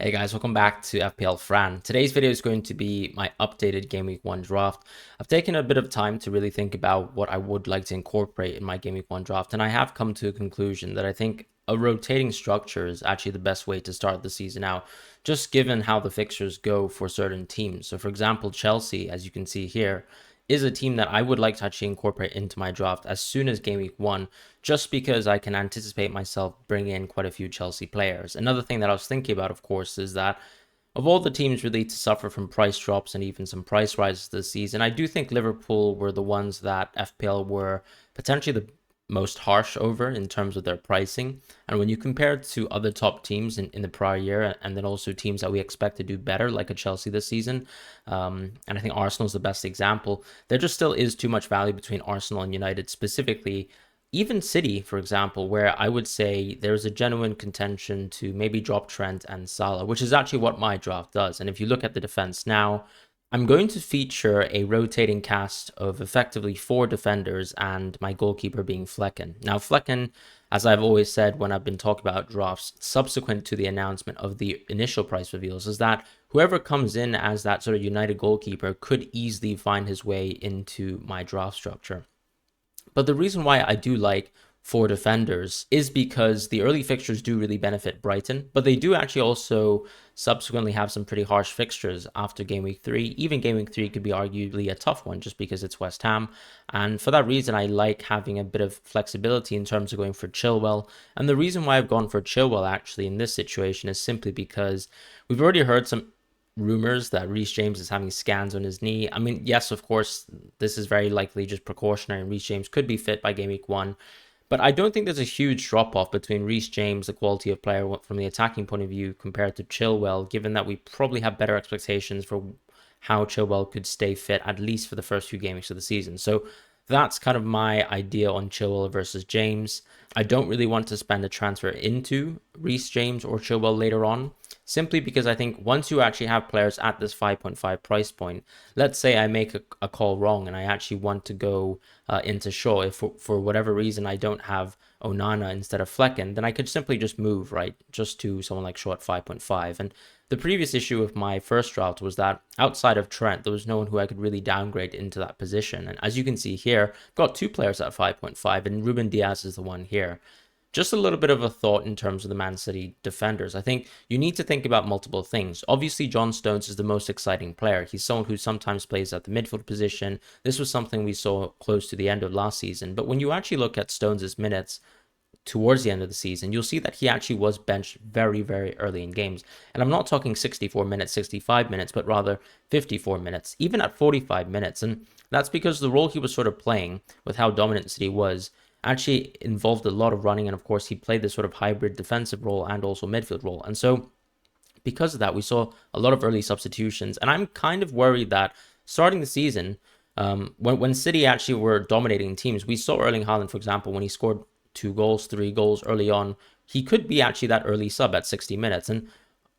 Hey guys, welcome back to FPL Fran. Today's video is going to be my updated Game Week 1 draft. I've taken a bit of time to really think about what I would like to incorporate in my Game Week 1 draft, and I have come to a conclusion that I think a rotating structure is actually the best way to start the season out, just given how the fixtures go for certain teams. So for example, Chelsea, as you can see here, is a team that I would like to actually incorporate into my draft as soon as Game Week 1, just because I can anticipate myself bringing in quite a few Chelsea players. Another thing that I was thinking about, of course, is that of all the teams really to suffer from price drops and even some price rises this season, I do think Liverpool were the ones that FPL were potentially the most harsh over in terms of their pricing. And when you compare it to other top teams in the prior year, and then also teams that we expect to do better, like a Chelsea this season, and I think Arsenal is the best example, there just still is too much value between Arsenal and United specifically. Even City, for example, where I would say there's a genuine contention to maybe drop Trent and Salah, which is actually what my draft does. And if you look at the defense now, I'm going to feature a rotating cast of effectively 4 defenders and my goalkeeper being Flecken. Now, Flecken, as I've always said when I've been talking about drafts subsequent to the announcement of the initial price reveals, is that whoever comes in as that sort of United goalkeeper could easily find his way into my draft structure. But the reason why I do like 4 defenders is because the early fixtures do really benefit Brighton, but they do actually also subsequently have some pretty harsh fixtures after Game Week 3. Even Game Week 3 could be arguably a tough one just because it's West Ham. And for that reason, I like having a bit of flexibility in terms of going for Chilwell. And the reason why I've gone for Chilwell actually in this situation is simply because we've already heard some rumors that Reece James is having scans on his knee. I mean, yes, of course, this is very likely just precautionary, and Reece James could be fit by Game Week 1. But I don't think there's a huge drop-off between Reece James, the quality of player from the attacking point of view, compared to Chilwell, given that we probably have better expectations for how Chilwell could stay fit, at least for the first few games of the season. So that's kind of my idea on Chilwell versus James. I don't really want to spend a transfer into Reece James or Chilwell later on, simply because I think once you actually have players at this 5.5 price point, let's say I make a call wrong and I actually want to go into Shaw, if for whatever reason I don't have Onana instead of Flecken, then I could simply just move, right, just to someone like Shaw at 5.5. And the previous issue with my first draft was that outside of Trent, there was no one who I could really downgrade into that position. And as you can see here, I've got 2 players at 5.5, and Ruben Diaz is the one here. Just a little bit of a thought in terms of the Man City defenders. I think you need to think about multiple things. Obviously, John Stones is the most exciting player. He's someone who sometimes plays at the midfield position. This was something we saw close to the end of last season. But when you actually look at Stones' minutes towards the end of the season, you'll see that he actually was benched very, very early in games. And I'm not talking 64 minutes, 65 minutes, but rather 54 minutes, even at 45 minutes. And that's because the role he was sort of playing with how dominant City was actually involved a lot of running. And of course, he played this sort of hybrid defensive role and also midfield role. And so because of that, we saw a lot of early substitutions. And I'm kind of worried that starting the season, when City actually were dominating teams, we saw Erling Haaland, for example, when he scored 2 goals, 3 goals early on, he could be actually that early sub at 60 minutes. And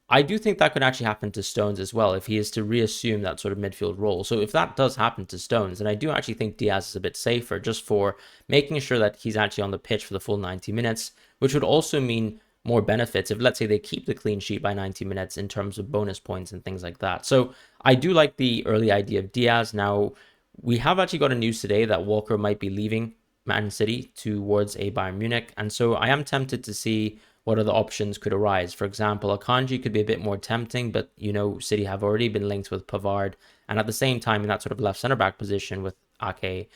I do think that could actually happen to Stones as well if he is to reassume that sort of midfield role. So if that does happen to Stones, then I do actually think Diaz is a bit safer just for making sure that he's actually on the pitch for the full 90 minutes, which would also mean more benefits if, let's say, they keep the clean sheet by 90 minutes in terms of bonus points and things like that. So I do like the early idea of Diaz. Now, we have actually got a news today that Walker might be leaving Man City towards a Bayern Munich, and so I am tempted to see what other options could arise. For example, Akanji could be a bit more tempting, but City have already been linked with Pavard, and at the same time in that sort of left center back position with Ake,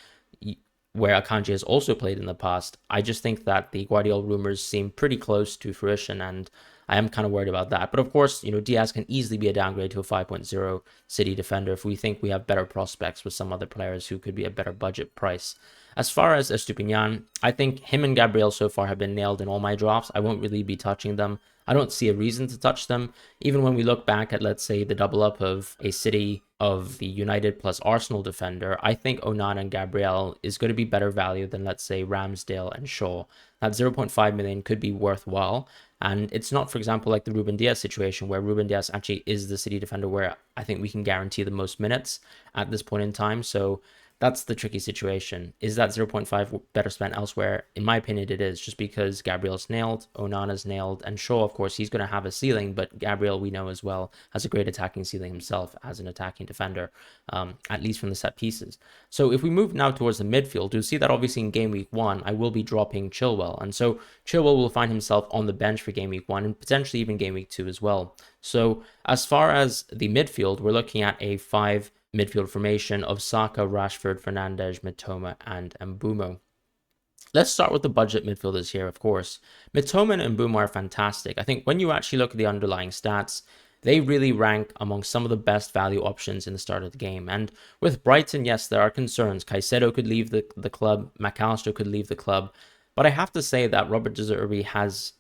where Akanji has also played in the past, I just think that the Guardiola rumors seem pretty close to fruition, and I am kind of worried about that. But of course, Diaz can easily be a downgrade to a 5.0 City defender if we think we have better prospects with some other players who could be a better budget price. As far as Estupiñán, I think him and Gabriel so far have been nailed in all my drafts. I won't really be touching them. I don't see a reason to touch them. Even when we look back at, let's say, the double up of a City of the United plus Arsenal defender, I think Onana and Gabriel is going to be better value than, let's say, Ramsdale and Shaw. That 0.5 million could be worthwhile. And it's not, for example, like the Ruben Diaz situation where Ruben Diaz actually is the City defender where I think we can guarantee the most minutes at this point in time. So That's the tricky situation. Is that 0.5 better spent elsewhere? In my opinion, it is, just because Gabriel's nailed, Onana's nailed, and Shaw, of course, he's going to have a ceiling, but Gabriel, we know as well, has a great attacking ceiling himself as an attacking defender, at least from the set pieces. So if we move now towards the midfield, you'll see that obviously in Game Week 1, I will be dropping Chilwell. And so Chilwell will find himself on the bench for Game Week 1 and potentially even Game Week 2 as well. So as far as the midfield, we're looking at a 5 midfield formation of Saka, Rashford, Fernandes, Mitoma, and Mbeumo. Let's start with the budget midfielders here, of course. Mitoma and Mbeumo are fantastic. I think when you actually look at the underlying stats, they really rank among some of the best value options in the start of the game. And with Brighton, yes, there are concerns. Caicedo could leave the club, McAllister could leave the club. But I have to say that Robert De Zerbi has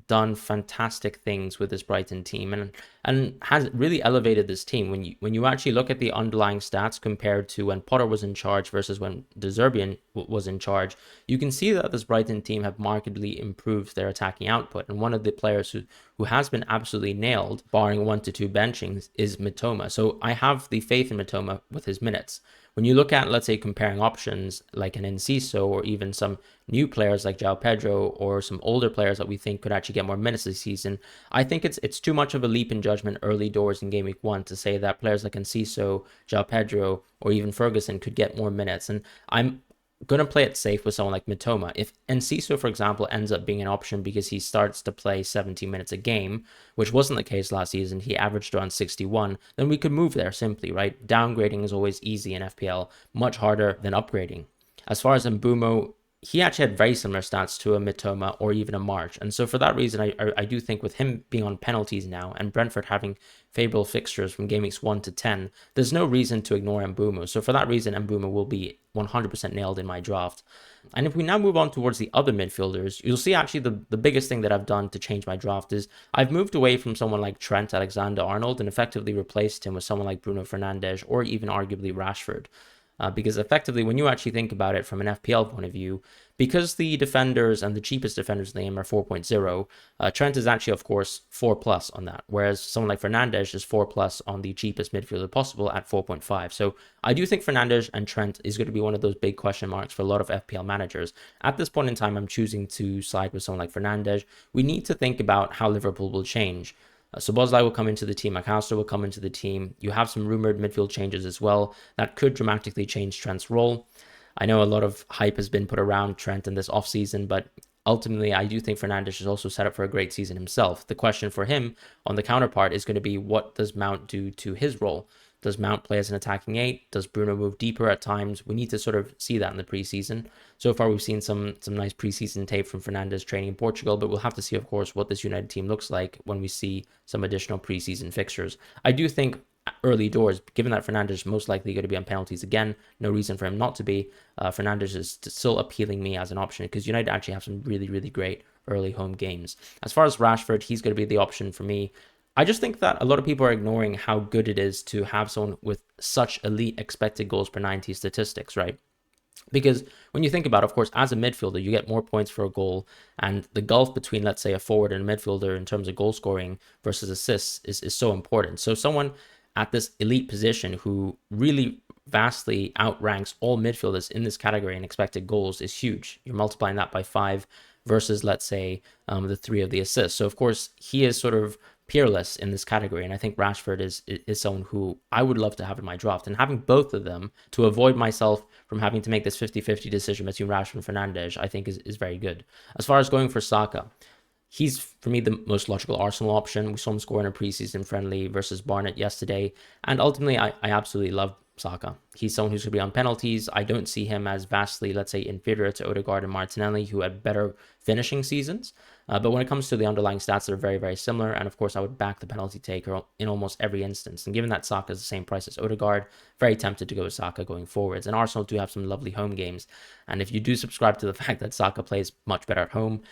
done fantastic things with this Brighton team and has really elevated this team. When you actually look at the underlying stats compared to when Potter was in charge versus when De Zerbi was in charge, you can see that this Brighton team have markedly improved their attacking output. And one of the players who has been absolutely nailed, barring 1 to 2 benchings, is Mitoma. So I have the faith in Mitoma with his minutes. When you look at, let's say, comparing options like an Enciso or even some new players like João Pedro or some older players that we think could actually get more minutes this season, I think it's too much of a leap in judgment early doors in Game Week 1 to say that players like Enciso, João Pedro, or even Ferguson could get more minutes. And I'm going to play it safe with someone like Mitoma. If Enciso, for example, ends up being an option because he starts to play 17 minutes a game, which wasn't the case last season, he averaged around 61, then we could move there simply, right? Downgrading is always easy in FPL, much harder than upgrading. As far as Mbeumo, he actually had very similar stats to a Mitoma or even a March. And so for that reason, I do think with him being on penalties now and Brentford having favorable fixtures from game weeks 1 to 10, there's no reason to ignore Mbeumo. So for that reason, Mbeumo will be 100% nailed in my draft. And if we now move on towards the other midfielders, you'll see actually the biggest thing that I've done to change my draft is I've moved away from someone like Trent Alexander-Arnold and effectively replaced him with someone like Bruno Fernandes or even arguably Rashford. Because effectively, when you actually think about it from an FPL point of view, because the defenders and the cheapest defenders in the game are 4.0, Trent is actually, of course, 4 plus on that, whereas someone like Fernandes is 4 plus on the cheapest midfielder possible at 4.5. So I do think Fernandes and Trent is going to be one of those big question marks for a lot of FPL managers. At this point in time, I'm choosing to side with someone like Fernandes. We need to think about how Liverpool will change. So Bosley will come into the team, McAllister will come into the team. You have some rumored midfield changes as well that could dramatically change Trent's role. I know a lot of hype has been put around Trent in this offseason, but ultimately I do think Fernandes is also set up for a great season himself. The question for him on the counterpart is going to be, what does Mount do to his role? Does Mount play as an attacking 8? Does Bruno move deeper at times? We need to sort of see that in the preseason. So far, we've seen some nice preseason tape from Fernandes training in Portugal, but we'll have to see, of course, what this United team looks like when we see some additional preseason fixtures. I do think early doors, given that Fernandes is most likely going to be on penalties again, no reason for him not to be. Fernandes is still appealing me as an option because United actually have some really, really great early home games. As far as Rashford, he's going to be the option for me. I just think that a lot of people are ignoring how good it is to have someone with such elite expected goals per 90 statistics, right? Because when you think about it, of course, as a midfielder, you get more points for a goal. And the gulf between, let's say, a forward and a midfielder in terms of goal scoring versus assists is so important. So someone at this elite position who really vastly outranks all midfielders in this category in expected goals is huge. You're multiplying that by 5 versus, let's say, the 3 of the assists. So, of course, he is sort of peerless in this category, and I think Rashford is someone who I would love to have in my draft, and having both of them to avoid myself from having to make this 50-50 decision between Rashford and Fernandes, I think is very good. As far as going for Saka, he's, for me, the most logical Arsenal option. We saw him score in a preseason friendly versus Barnet yesterday, and ultimately I absolutely love Saka. He's someone who's going to be on penalties. I don't see him as vastly, let's say, inferior to Odegaard and Martinelli, who had better finishing seasons. But when it comes to the underlying stats, they're very, very similar. And of course, I would back the penalty taker in almost every instance. And given that Saka is the same price as Odegaard, very tempted to go with Saka going forwards. And Arsenal do have some lovely home games. And if you do subscribe to the fact that Saka plays much better at home,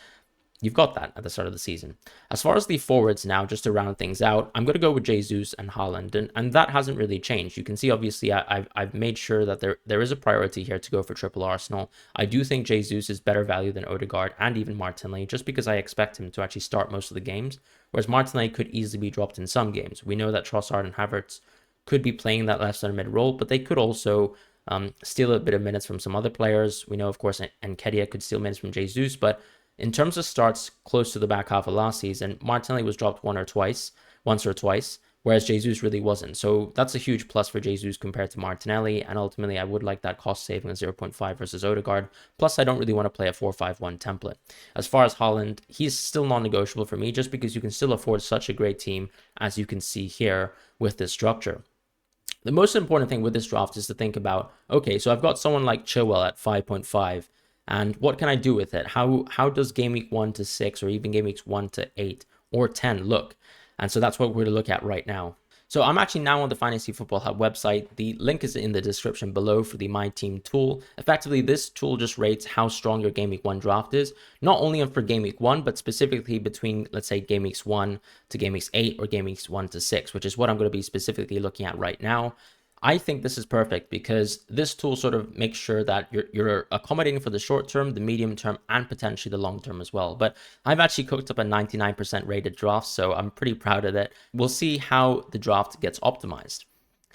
you've got that at the start of the season. As far as the forwards now, just to round things out, I'm going to go with Jesus and Haaland, and that hasn't really changed. You can see, obviously, I've made sure that there is a priority here to go for triple Arsenal. I do think Jesus is better value than Odegaard and even Martinelli, just because I expect him to actually start most of the games, whereas Martinelli could easily be dropped in some games. We know that Trossard and Havertz could be playing that left center mid role, but they could also steal a bit of minutes from some other players. We know, of course, Nketiah could steal minutes from Jesus, but in terms of starts close to the back half of last season, Martinelli was dropped once or twice, whereas Jesus really wasn't. So that's a huge plus for Jesus compared to Martinelli, and ultimately I would like that cost saving of 0.5 versus Odegaard. Plus, I don't really want to play a 4-5-1 template. As far as Haaland, he's still non-negotiable for me just because you can still afford such a great team, as you can see here with this structure. The most important thing with this draft is to think about, okay, so I've got someone like Chilwell at 5.5, and what can I do with it? How does game week 1 to 6 or even game weeks 1 to 8 or 10 look? And so that's what we're going to look at right now. So I'm actually now on the Fantasy Football Hub website. The link is in the description below for the My Team tool. Effectively, this tool just rates how strong your Game Week 1 draft is, not only for Game Week 1, but specifically between, let's say, Game Weeks 1 to Game Weeks 8 or Game Weeks 1 to 6, which is what I'm going to be specifically looking at right now. I think this is perfect because this tool sort of makes sure that you're accommodating for the short term, the medium term, and potentially the long term as well. But I've actually cooked up a 99% rated draft, so I'm pretty proud of it. We'll see how the draft gets optimized.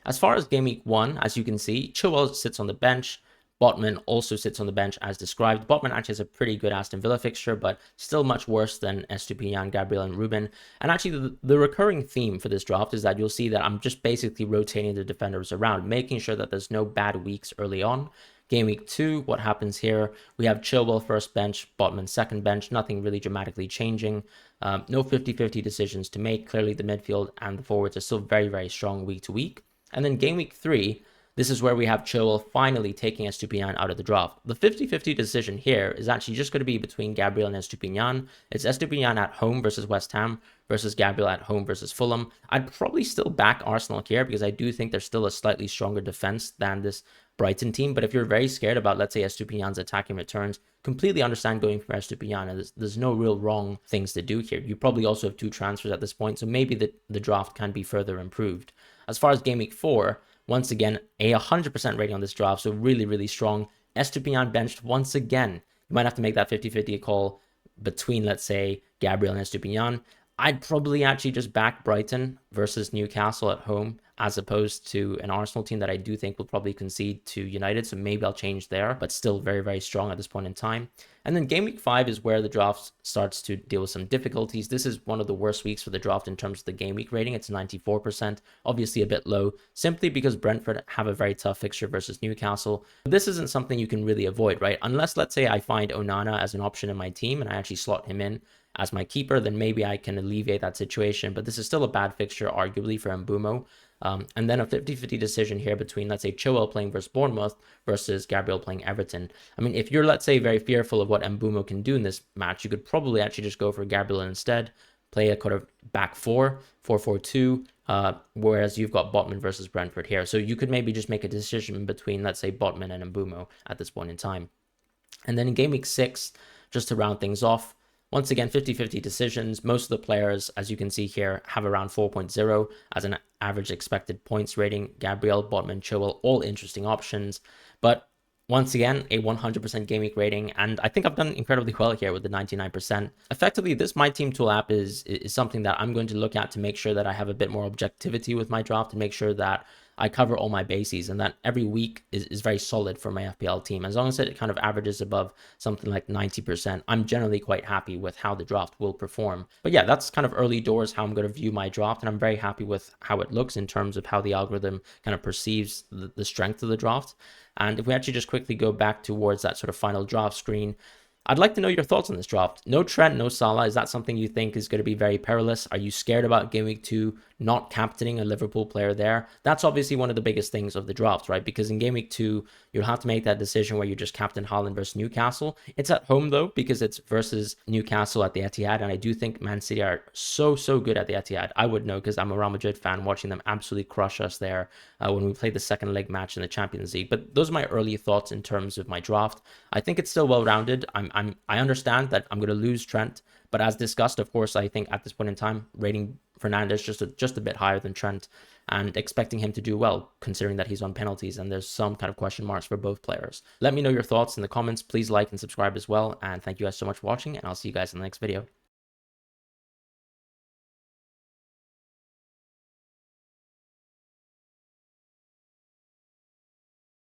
As far as game week 1, as you can see, Chilwell sits on the bench. Botman also sits on the bench as described. Botman actually has a pretty good Aston Villa fixture, but still much worse than Estupiñán, Gabriel, and Ruben. And actually, the recurring theme for this draft is that you'll see that I'm just basically rotating the defenders around, making sure that there's no bad weeks early on. Game week 2, what happens here? We have Chilwell first bench, Botman second bench, nothing really dramatically changing. No 50-50 decisions to make. Clearly, the midfield and the forwards are still very, very strong week to week. And then game week 3, this is where we have Chilwell finally taking Estupiñán out of the draft. The 50-50 decision here is actually just going to be between Gabriel and Estupiñán. It's Estupiñán at home versus West Ham versus Gabriel at home versus Fulham. I'd probably still back Arsenal here because I do think there's still a slightly stronger defense than this Brighton team. But if you're very scared about, let's say, Estupiñán's attacking returns, completely understand going for Estupiñán. And there's no real wrong things to do here. You probably also have 2 transfers at this point, so maybe the draft can be further improved. As far as game week 4, once again, a 100% rating on this draft, so really, really strong. Estupiñán benched once again. You might have to make that 50-50 call between, let's say, Gabriel and Estupiñán. I'd probably actually just back Brighton versus Newcastle at home as opposed to an Arsenal team that I do think will probably concede to United. So maybe I'll change there, but still very, very strong at this point in time. And then game week 5 is where the draft starts to deal with some difficulties. This is one of the worst weeks for the draft in terms of the game week rating. It's 94%, obviously a bit low, simply because Brentford have a very tough fixture versus Newcastle. This isn't something you can really avoid, right? Unless, let's say, I find Onana as an option in my team and I actually slot him in as my keeper, then maybe I can alleviate that situation. But this is still a bad fixture, arguably, for Mbeumo. And then a 50-50 decision here between, let's say, Chilwell playing versus Bournemouth versus Gabriel playing Everton. I mean, if you're, let's say, very fearful of what Mbeumo can do in this match, you could probably actually just go for Gabriel instead, play a kind of back 4-4-2, whereas you've got Botman versus Brentford here. So you could maybe just make a decision between, let's say, Botman and Mbeumo at this point in time. And then in game week 6, just to round things off, once again, 50-50 decisions. Most of the players, as you can see here, have around 4.0 as an average expected points rating. Gabriel, Botman, Chilwell, all interesting options. But once again, a 100% game week rating. And I think I've done incredibly well here with the 99%. Effectively, this My Team tool app is something that I'm going to look at to make sure that I have a bit more objectivity with my draft and make sure that I cover all my bases and that every week is very solid for my FPL team. As long as it kind of averages above something like 90%, I'm generally quite happy with how the draft will perform. But yeah, that's kind of early doors how I'm going to view my draft, and I'm very happy with how it looks in terms of how the algorithm kind of perceives the strength of the draft. And if we actually just quickly go back towards that sort of final draft screen, I'd like to know your thoughts on this draft. No Trent, no Salah. Is that something you think is going to be very perilous? Are you scared about game week 2 not captaining a Liverpool player there? That's obviously one of the biggest things of the draft, right? Because in game week 2, you'll have to make that decision where you just captain Haaland versus Newcastle. It's at home though, because it's versus Newcastle at the Etihad. And I do think Man City are so good at the Etihad. I would know because I'm a Real Madrid fan, watching them absolutely crush us there when we played the second leg match in the Champions League. But those are my early thoughts in terms of my draft. I think it's still well-rounded. I understand that I'm going to lose Trent, but as discussed, of course, I think at this point in time, rating Fernandes just a bit higher than Trent and expecting him to do well, considering that he's on penalties and there's some kind of question marks for both players. Let me know your thoughts in the comments. Please like and subscribe as well. And thank you guys so much for watching, and I'll see you guys in the next video.